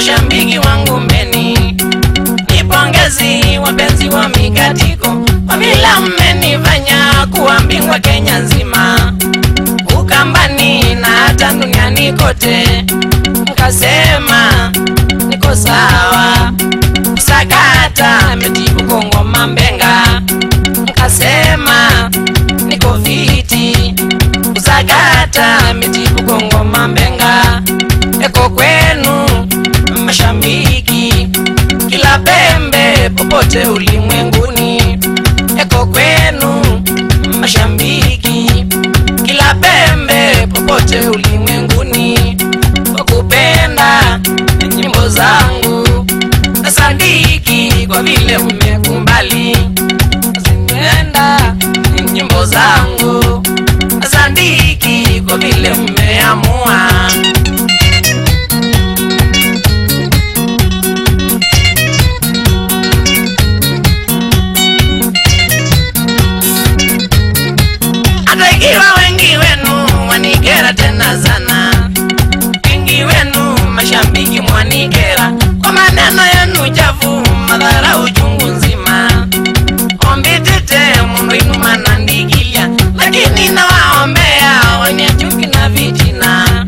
mashabiki wangu mbeni, nipongezi wapenzi wa mikatiko kwa vile mmenifanya kuwa bingwa Kenya nzima, Ukambani na hata duniani kote. Mkasema niko sawa, sakata metibu Kongo Mambenga. Mkasema niko fiti, sakata metibu Kongo Mambenga. Eko kwenu mashabiki kila pembe popote ulimwenguni, eko kwenu mashabiki kila pembe popote ulimwenguni, wakupenda nyimbo zangu na sadiki kwa vile mmekumbali. Zipenda nyimbo zangu na sadiki kwa vile mmeamua. Ikiwa wengi wenu wanikera tena sana, wengi wenu mashabiki mwanikera kwa maneno yenu chafu, madhara uchungu nzima. Ombi tete mundu inu manandikilia, lakini nawaombea wenye chuki na vitina,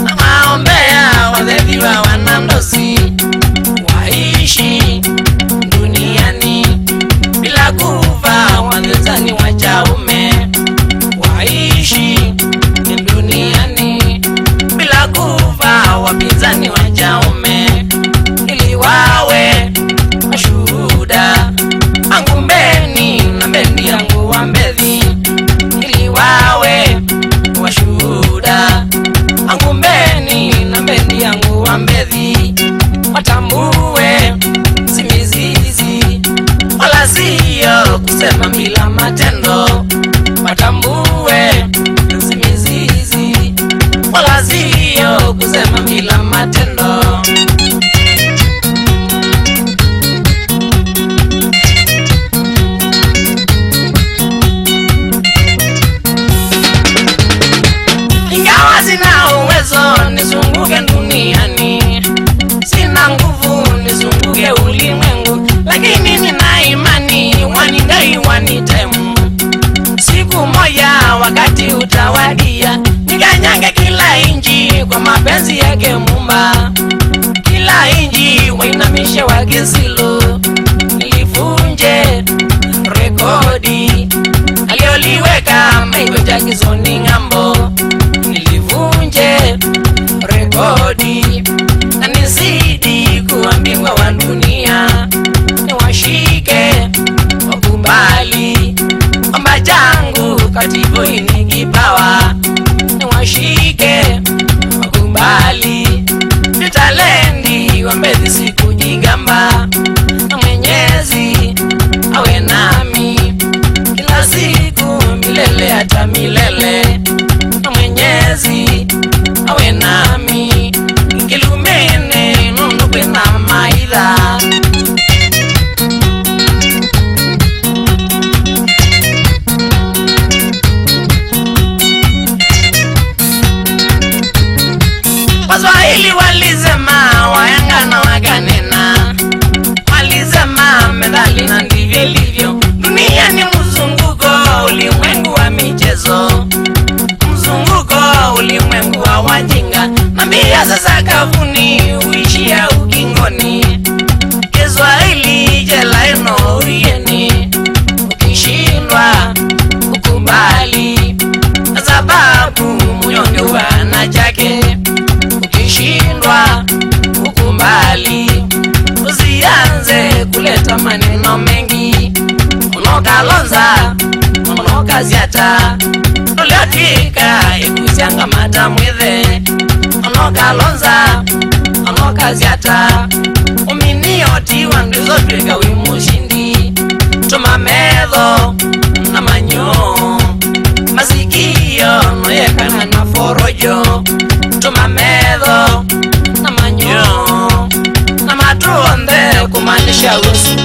nawaombea wadheviwa wanandosi waishi duniani bila kufa, wazezani wachaume waishi duniani bila kufa, wapinzani wachaume ili wawe mashuhuda wangu mbeni na mbeni yangu wa Mbezi, ili wawe washuhuda wangu mbeni na mbeni yangu wa Mbezi. Watambue si mizizi wala siyo kusema bila matendo, watambue si mizizi wala siyo kusema bila matendo. Ingawa sina uwezo nizunguke duniani, sina nguvu nizunguke ulimwengu, lakini nina imani wanidai wanitemu. Siku moja wakati utawadia, nikanyange kila inji kwa mapenzi yake Muumba, kila inji wainamishe wake silo, nilivunje rekodi alioliweka Michael Jackson ng'ambo, nilivunje rekodi na nizidi kuwa bingwa wa dunia. Niwashike wakubali kwamba changu katibu ni kipawa, niwashike wakubali ni talendi wa Mbezi, sikujigamba. Na Mwenyezi awe nami kila siku milele hata milele, na Mwenyezi awe nami kilumene nunukwe na maidha. Waswahili walisema wayanga na wakanena, walisema methali na ndivyo ilivyo. Dunia ni mzunguko, ulimwengu wa michezo, mzunguko ulimwengu wa wajinga, na mbia za sakafuni uishia ukingoni. Kiswahili jela ino urieni, ukishindwa ukubali sababu mnyonge wana chake. Ukishindwa ukubali, usianze kuleta maneno mengi. Unokalonza unokaziata uliotika ikusianga matamwithe. Unokalonza unokaziata uminioti wangizo tweka wimushindi. Tumametho na manyo masikio noyekana na forojo. Tumametho na manyo na matuonde kumaanisha usu